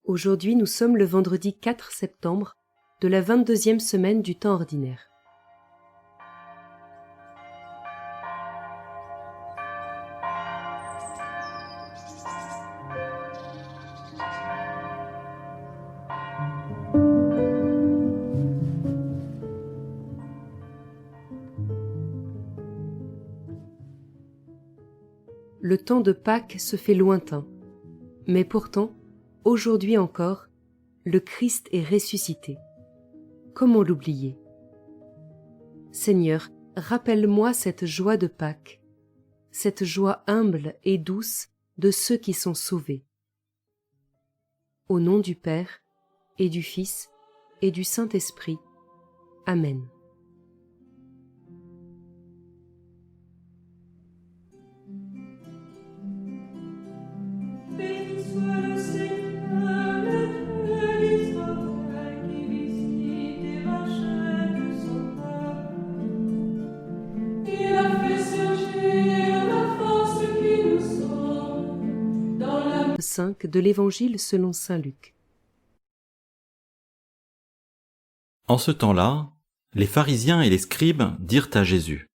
Aujourd'hui, nous sommes le vendredi 4 septembre de la 22e semaine du temps ordinaire. Le temps de Pâques se fait lointain, mais pourtant, aujourd'hui encore, le Christ est ressuscité. Comment l'oublier? Seigneur, rappelle-moi cette joie de Pâques, cette joie humble et douce de ceux qui sont sauvés. Au nom du Père, et du Fils, et du Saint-Esprit. Amen. De l'Évangile selon saint Luc. En ce temps-là, les pharisiens et les scribes dirent à Jésus: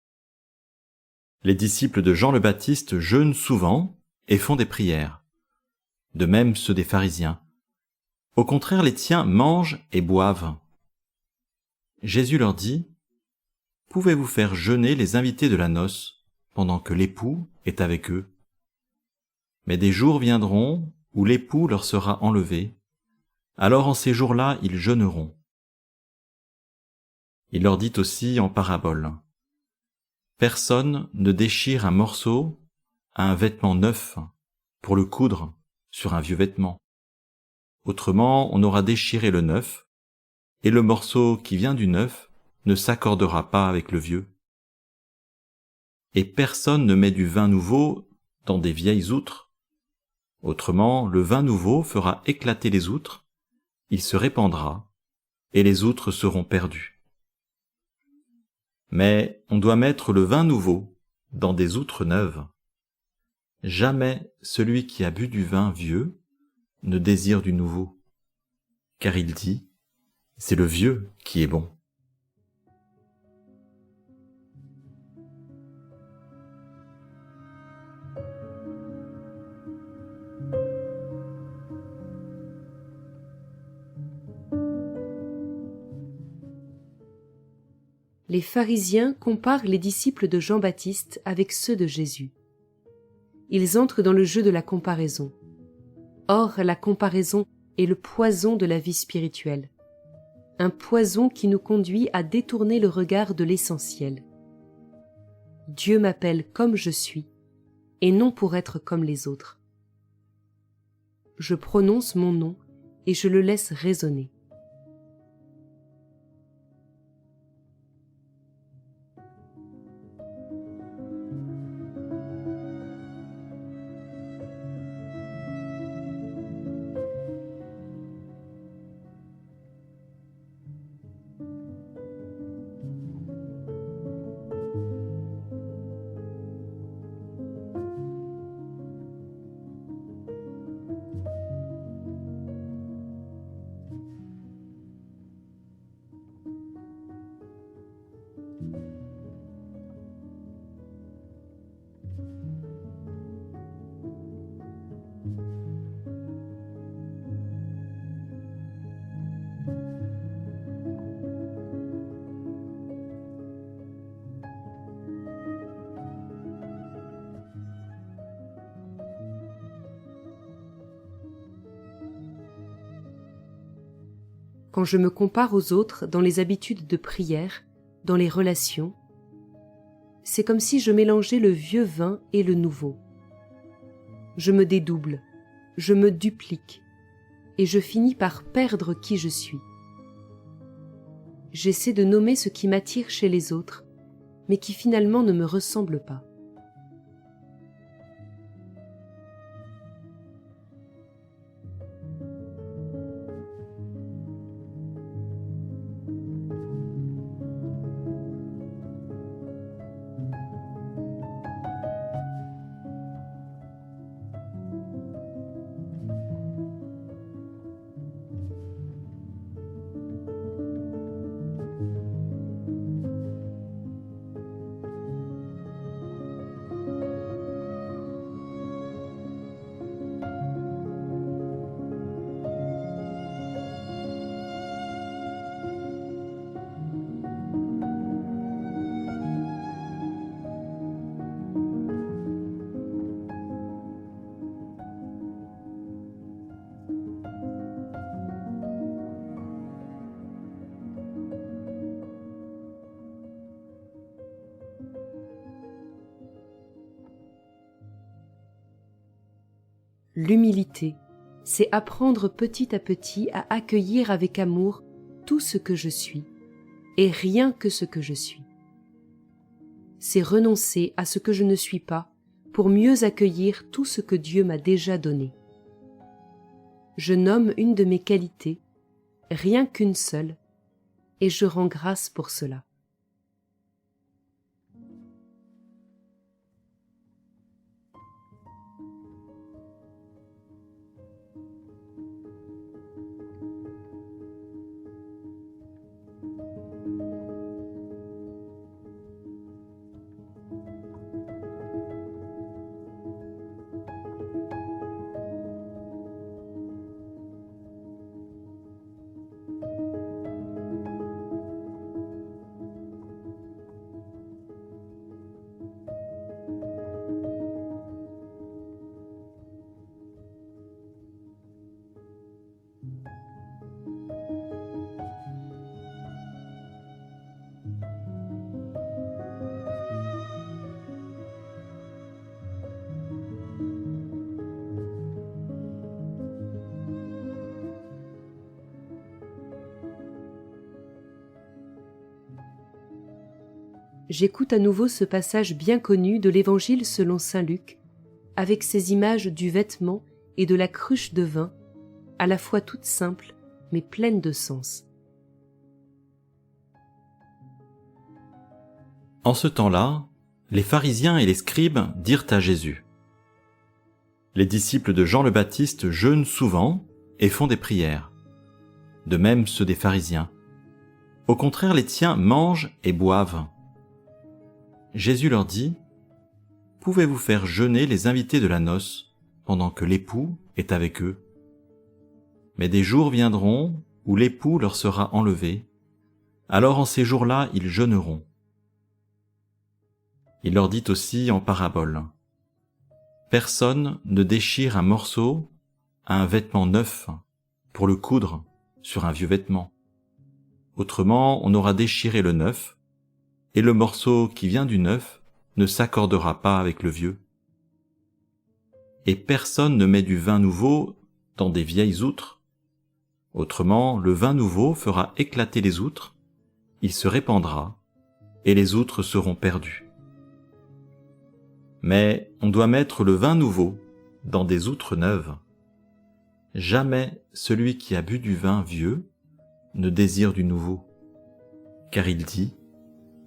Les disciples de Jean le Baptiste jeûnent souvent et font des prières, de même ceux des pharisiens. Au contraire, les tiens mangent et boivent. Jésus leur dit: Pouvez-vous faire jeûner les invités de la noce pendant que l'époux est avec eux? Mais des jours viendront où l'époux leur sera enlevé. Alors en ces jours-là, ils jeûneront. Il leur dit aussi en parabole: Personne ne déchire un morceau à un vêtement neuf pour le coudre sur un vieux vêtement. Autrement, on aura déchiré le neuf, et le morceau qui vient du neuf ne s'accordera pas avec le vieux. Et personne ne met du vin nouveau dans des vieilles outres. Autrement, le vin nouveau fera éclater les outres, il se répandra, et les outres seront perdues. Mais on doit mettre le vin nouveau dans des outres neuves. Jamais celui qui a bu du vin vieux ne désire du nouveau, car il dit: c'est le vieux qui est bon. Les pharisiens comparent les disciples de Jean-Baptiste avec ceux de Jésus. Ils entrent dans le jeu de la comparaison. Or, la comparaison est le poison de la vie spirituelle. Un poison qui nous conduit à détourner le regard de l'essentiel. Dieu m'appelle comme je suis, et non pour être comme les autres. Je prononce mon nom et je le laisse résonner. Quand je me compare aux autres dans les habitudes de prière, dans les relations, c'est comme si je mélangeais le vieux vin et le nouveau. Je me dédouble, je me duplique, et je finis par perdre qui je suis. J'essaie de nommer ce qui m'attire chez les autres, mais qui finalement ne me ressemble pas. L'humilité, c'est apprendre petit à petit à accueillir avec amour tout ce que je suis, et rien que ce que je suis. C'est renoncer à ce que je ne suis pas pour mieux accueillir tout ce que Dieu m'a déjà donné. Je nomme une de mes qualités, rien qu'une seule, et je rends grâce pour cela. J'écoute à nouveau ce passage bien connu de l'Évangile selon saint Luc, avec ses images du vêtement et de la cruche de vin, à la fois toutes simples mais pleines de sens. En ce temps-là, les pharisiens et les scribes dirent à Jésus : Les disciples de Jean le Baptiste jeûnent souvent et font des prières. De même ceux des pharisiens. Au contraire, les tiens mangent et boivent. Jésus leur dit : Pouvez-vous faire jeûner les invités de la noce pendant que l'époux est avec eux ? Mais des jours viendront où l'époux leur sera enlevé. Alors en ces jours-là, ils jeûneront. Il leur dit aussi en parabole : Personne ne déchire un morceau à un vêtement neuf pour le coudre sur un vieux vêtement. Autrement, on aura déchiré le neuf, et le morceau qui vient du neuf ne s'accordera pas avec le vieux. Et personne ne met du vin nouveau dans des vieilles outres. Autrement, le vin nouveau fera éclater les outres, il se répandra, et les outres seront perdues. Mais on doit mettre le vin nouveau dans des outres neuves. Jamais celui qui a bu du vin vieux ne désire du nouveau, car il dit :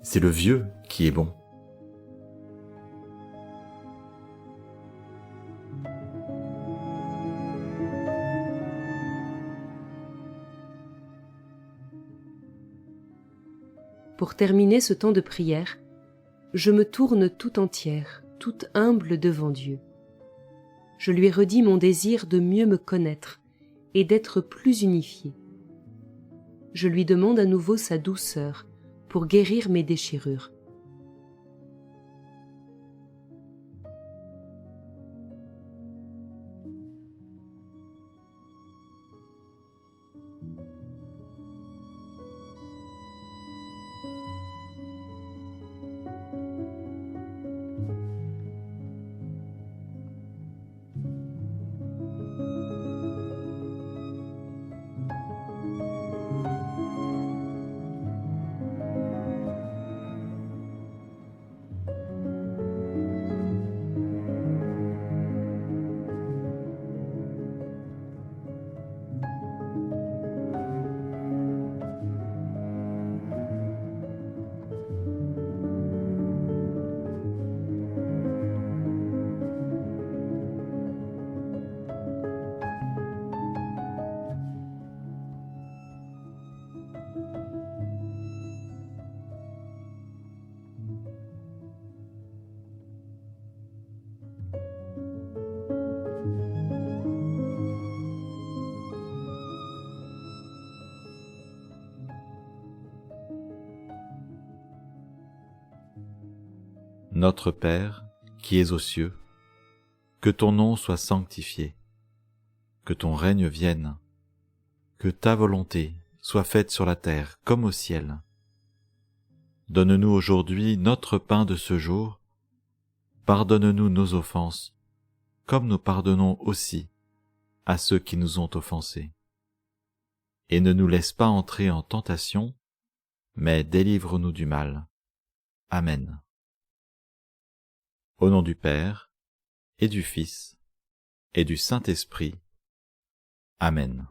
c'est le vieux qui est bon. Pour terminer ce temps de prière, je me tourne tout entière, toute humble devant Dieu. Je lui redis mon désir de mieux me connaître et d'être plus unifié. Je lui demande à nouveau sa douceur pour guérir mes déchirures. Notre Père, qui es aux cieux, que ton nom soit sanctifié, que ton règne vienne, que ta volonté soit faite sur la terre comme au ciel. Donne-nous aujourd'hui notre pain de ce jour, pardonne-nous nos offenses, comme nous pardonnons aussi à ceux qui nous ont offensés. Et ne nous laisse pas entrer en tentation, mais délivre-nous du mal. Amen. Au nom du Père, et du Fils, et du Saint-Esprit. Amen.